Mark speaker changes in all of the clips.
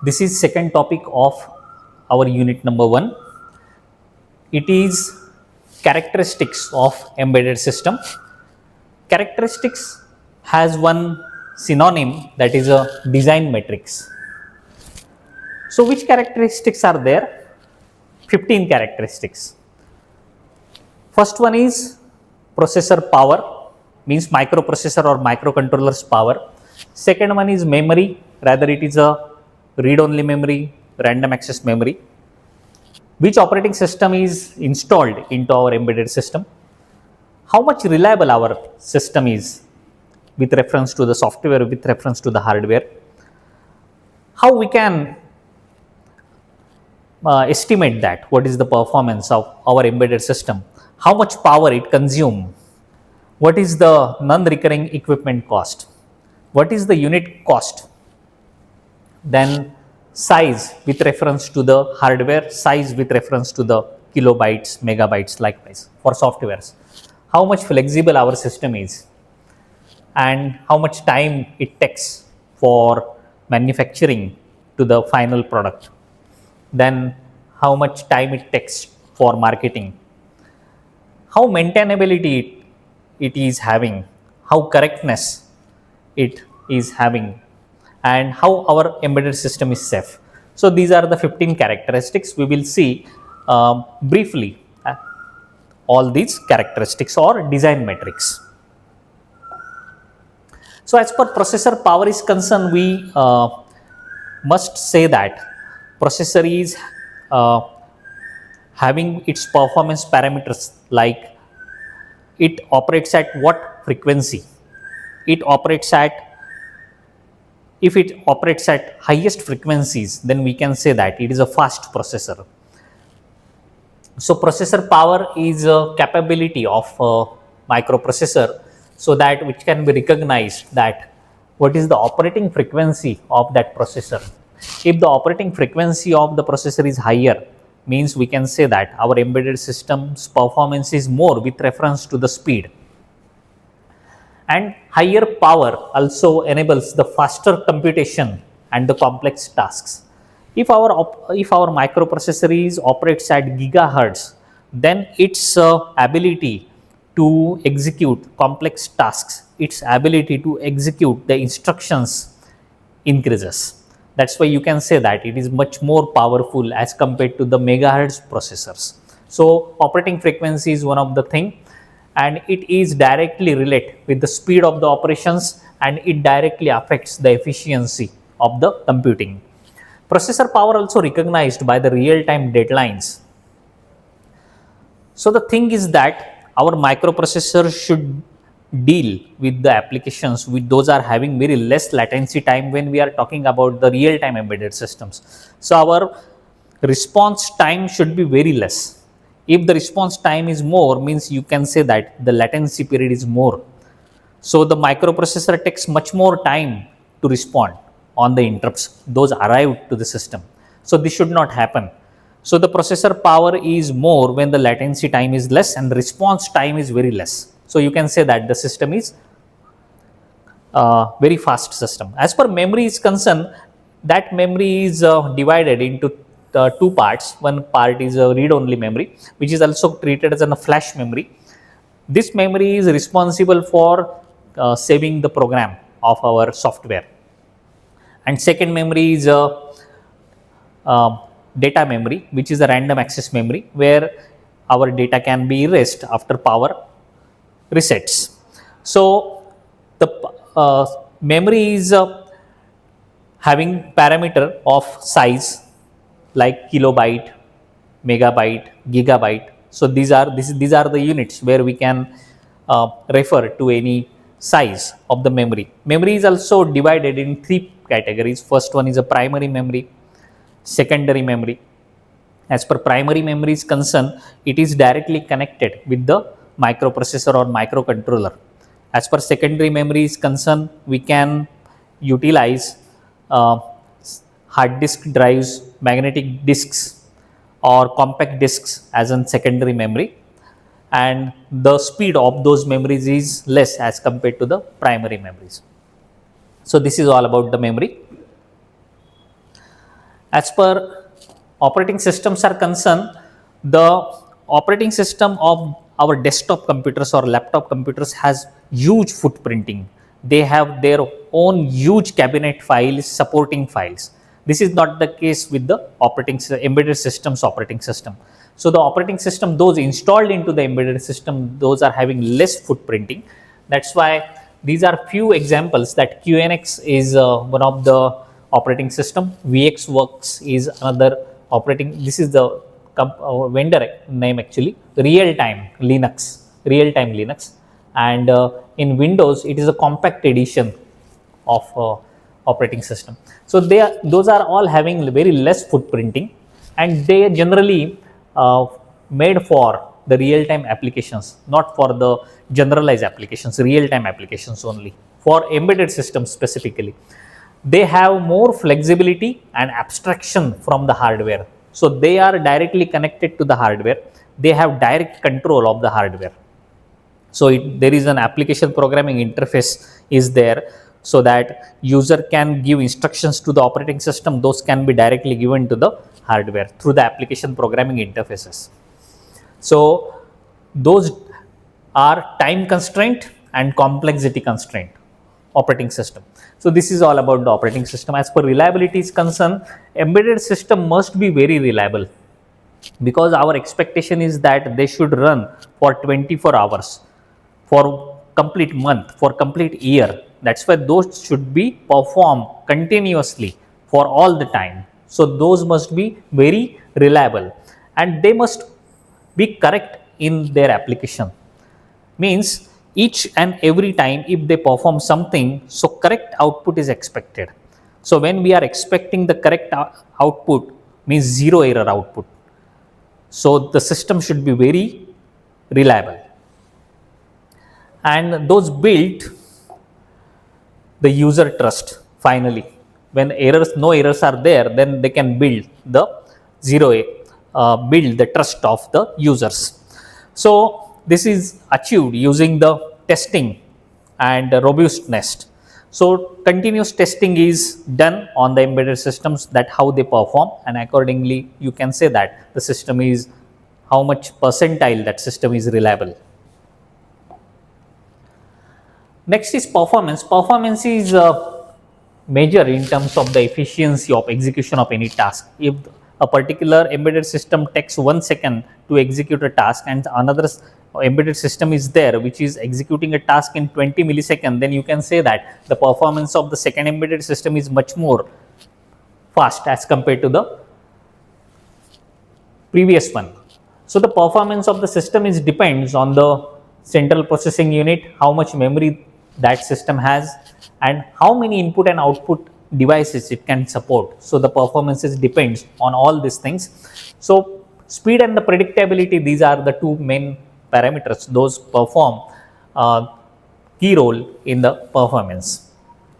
Speaker 1: This is second topic of our unit number 1. It is characteristics of embedded system. Characteristics has one synonym, that is a design matrix. So which characteristics are there? 15 characteristics. First one is processor power, means microprocessor or microcontroller's power. Second one is memory, rather it is a read-only memory, random access memory. Which operating system is installed into our embedded system? How much reliable our system is with reference to the software, with reference to the hardware? How we can estimate that, what is the performance of our embedded system? How much power it consumes? What is the non-recurring equipment cost? What is the unit cost? Then size with reference to the hardware, size with reference to the kilobytes, megabytes, likewise for softwares. How much flexible our system is and how much time it takes for manufacturing to the final product. Then how much time it takes for marketing. How maintainability it is having, how correctness it is having, and how our embedded system is safe. So these are the 15 characteristics. We will see briefly all these characteristics or design metrics. So as per processor power is concerned, we must say that processor is having its performance parameters, like it operates at what frequency, it operates at, if it operates at highest frequencies, then we can say that it is a fast processor. So processor power is a capability of a microprocessor, so that which can be recognized that what is the operating frequency of that processor. If the operating frequency of the processor is higher, means we can say that our embedded system's performance is more with reference to the speed. And higher power also enables the faster computation and the complex tasks. If our microprocessor operates at gigahertz, then its ability to execute complex tasks, its ability to execute the instructions increases. That's why you can say that it is much more powerful as compared to the megahertz processors. So operating frequency is one of the thing, and it is directly related with the speed of the operations, and it directly affects the efficiency of the computing. Processor power also recognized by the real-time deadlines. So the thing is that our microprocessor should deal with the applications with those are having very less latency time when we are talking about the real-time embedded systems. So our response time should be very less. If the response time is more, means you can say that the latency period is more. So the microprocessor takes much more time to respond on the interrupts those arrive to the system. So this should not happen. So the processor power is more when the latency time is less and response time is very less. So you can say that the system is very fast system. As per memory is concerned, that memory is divided into two parts. One part is a read-only memory, which is also treated as a flash memory. This memory is responsible for saving the program of our software. And second memory is a data memory, which is a random access memory, where our data can be erased after power resets. So the memory is having parameter of size like kilobyte, megabyte, gigabyte. So these are the units where we can refer to any size of the memory. Memory is also divided in three categories. First one is a primary memory, secondary memory. As per primary memory is concerned, it is directly connected with the microprocessor or microcontroller. As per secondary memory is concerned, we can utilize hard disk drives, magnetic disks, or compact disks as in secondary memory, and the speed of those memories is less as compared to the primary memories. So this is all about the memory. As per operating systems are concerned, the operating system of our desktop computers or laptop computers has huge footprinting. They have their own huge cabinet files, supporting files. This is not the case with the embedded systems operating system. So the operating system, those installed into the embedded system, those are having less footprinting. That's why these are few examples that QNX is one of the operating system. VxWorks is another operating. This is the vendor name actually. Real-time Linux, and in Windows it is a compact edition of operating system. So those are all having very less footprinting, and they generally made for the real-time applications, not for the generalized applications, real-time applications only, for embedded systems specifically. They have more flexibility and abstraction from the hardware. So they are directly connected to the hardware. They have direct control of the hardware. So there is an application programming interface is there, so that user can give instructions to the operating system. Those can be directly given to the hardware through the application programming interfaces. So those are time constraint and complexity constraint operating system. So this is all about the operating system. As per reliability is concerned, embedded system must be very reliable, because our expectation is that they should run for 24 hours, for complete month, for complete year. That's why those should be performed continuously for all the time. So those must be very reliable, and they must be correct in their application. Means each and every time if they perform something, so correct output is expected. So when we are expecting the correct output, means zero error output. So the system should be very reliable, and those build the user trust. Finally, when no errors are there, then they can build the build the trust of the users. So this is achieved using the testing and robustness. So continuous testing is done on the embedded systems, that how they perform, and accordingly you can say that the system is how much percentile that system is reliable. Next is performance. Performance is measured in terms of the efficiency of execution of any task. If a particular embedded system takes 1 second to execute a task, and another embedded system is there which is executing a task in 20 milliseconds, then you can say that the performance of the second embedded system is much more fast as compared to the previous one. So the performance of the system is depends on the central processing unit, how much memory that system has, and how many input and output devices it can support. So the performances depends on all these things. So speed and the predictability, these are the two main parameters. Those perform key role in the performance.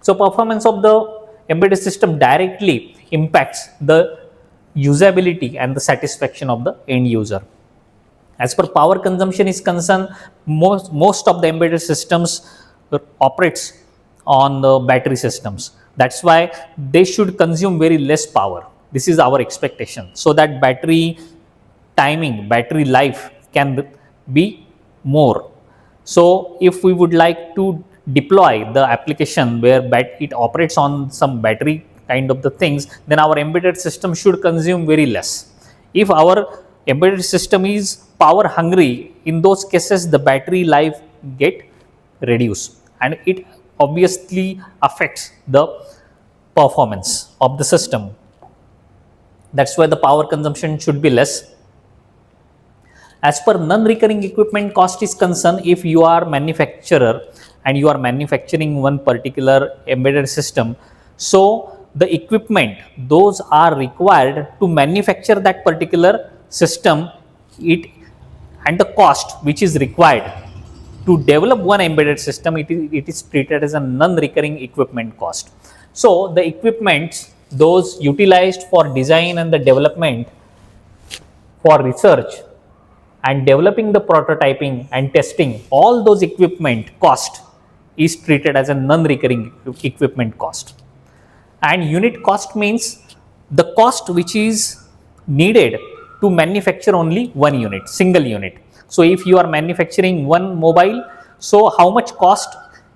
Speaker 1: So performance of the embedded system directly impacts the usability and the satisfaction of the end user. As per power consumption is concerned, most of the embedded systems operates on the battery systems. That's why they should consume very less power. This is our expectation, so that battery timing, battery life can be more. So if we would like to deploy the application where it operates on some battery kind of the things, then our embedded system should consume very less. If our embedded system is power hungry, in those cases the battery life get reduced, and it obviously affects the performance of the system. That's why the power consumption should be less. As per non-recurring equipment cost is concerned, if you are manufacturer and you are manufacturing one particular embedded system, so the equipment those are required to manufacture that particular system, and the cost which is required to develop one embedded system, it is treated as a non-recurring equipment cost. So the equipment those utilized for design and the development, for research and developing the prototyping and testing, all those equipment cost is treated as a non-recurring equipment cost. And unit cost means the cost which is needed to manufacture only one unit, single unit. So if you are manufacturing one mobile, so how much cost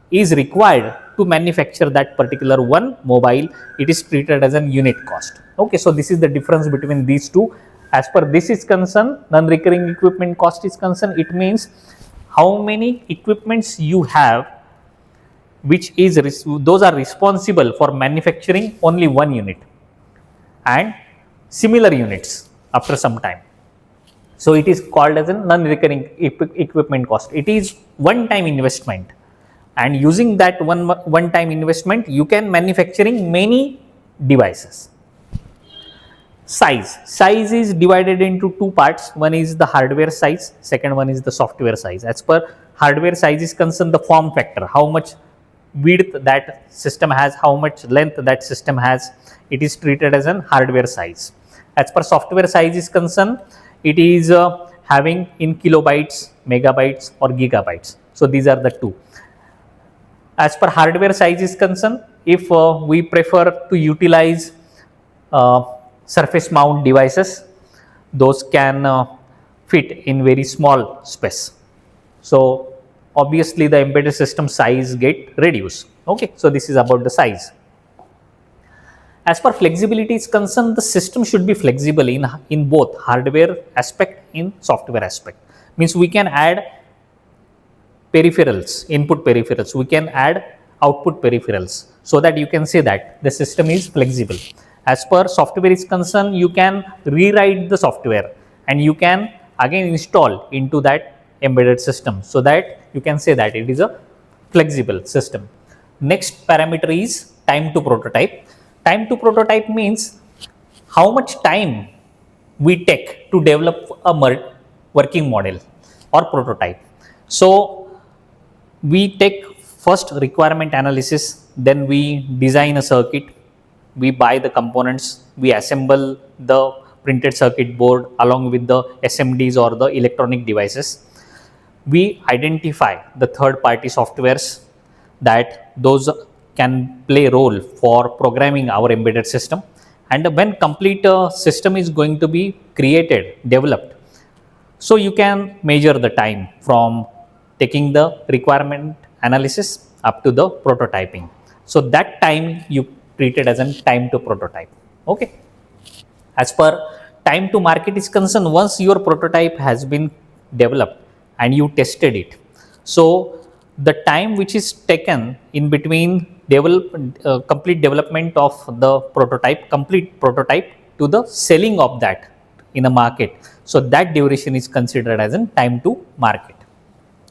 Speaker 1: is required to manufacture that particular one mobile, it is treated as an unit cost. Okay, so this is the difference between these two. As per this is concerned, non-recurring equipment cost is concerned, it means how many equipments you have which is those are responsible for manufacturing only one unit and similar units after some time. So it is called as a non-recurring equipment cost. It is one-time investment, and using that one-time investment, you can manufacturing many devices. Size is divided into two parts. One is the hardware size, second one is the software size. As per hardware size is concerned, the form factor, how much width that system has, how much length that system has, it is treated as an hardware size. As per software size is concerned, it is having in kilobytes, megabytes or gigabytes. So these are the two. As per hardware size is concerned, if we prefer to utilize surface mount devices, those can fit in very small space. So obviously the embedded system size get reduced. Okay, so this is about the size. As per flexibility is concerned, the system should be flexible in both hardware aspect, in software aspect. Means we can add peripherals, input peripherals, we can add output peripherals, so that you can say that the system is flexible. As per software is concerned, you can rewrite the software and you can again install into that embedded system, so that you can say that it is a flexible system. Next parameter is time to prototype. Time to prototype means how much time we take to develop a working model or prototype. So we take first requirement analysis, then we design a circuit, we buy the components, we assemble the printed circuit board along with the SMDs or the electronic devices. We identify the third party softwares that those can play a role for programming our embedded system, and when complete system is going to be created, developed, so you can measure the time from taking the requirement analysis up to the prototyping. So that time you treat it as a time to prototype. Okay. As per time to market is concerned, once your prototype has been developed and you tested it, so the time which is taken in between complete development of the complete prototype to the selling of that in a market, so that duration is considered as a time to market.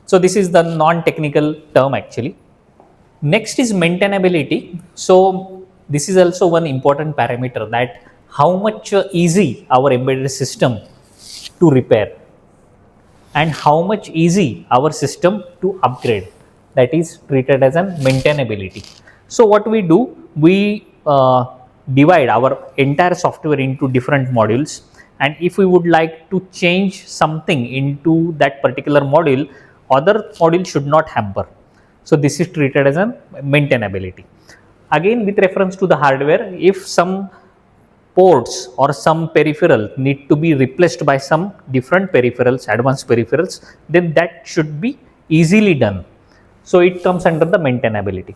Speaker 1: So this is the non-technical term actually. Next is maintainability. So this is also one important parameter, that how much easy our embedded system to repair and how much easy our system to upgrade, that is treated as an maintainability. So what we do, we divide our entire software into different modules, and if we would like to change something into that particular module, other module should not hamper. So this is treated as a maintainability. Again, with reference to the hardware, if some ports or some peripheral need to be replaced by some different peripherals, advanced peripherals, then that should be easily done. So it comes under the maintainability.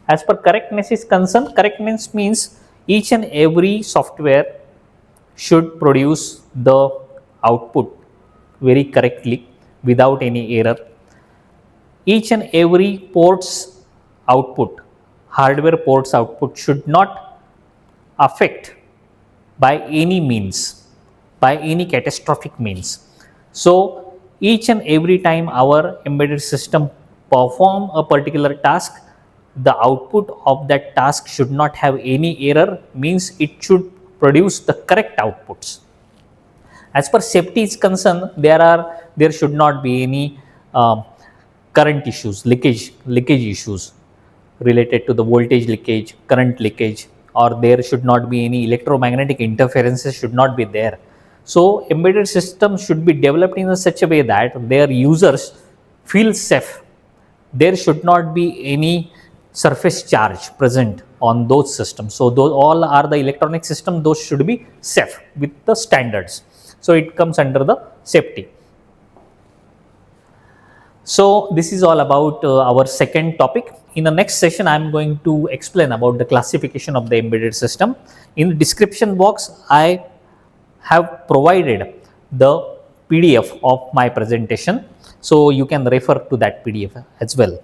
Speaker 1: As per correctness is concerned, correctness means each and every software should produce the output very correctly without any error. Each and every port's output, hardware port's output, should not affect by any means, by any catastrophic means. So each and every time our embedded system perform a particular task, the output of that task should not have any error, means it should produce the correct outputs. As per safety is concerned, there should not be any current issues, leakage issues related to the voltage leakage, current leakage, or there should not be any electromagnetic interferences should not be there. So embedded system should be developed in such a way that their users feel safe. There should not be any surface charge present on those systems. So those all are the electronic system, those should be safe with the standards. So it comes under the safety. So this is all about our second topic. In the next session, I am going to explain about the classification of the embedded system. In the description box, I have provided the PDF of my presentation, so you can refer to that PDF as well.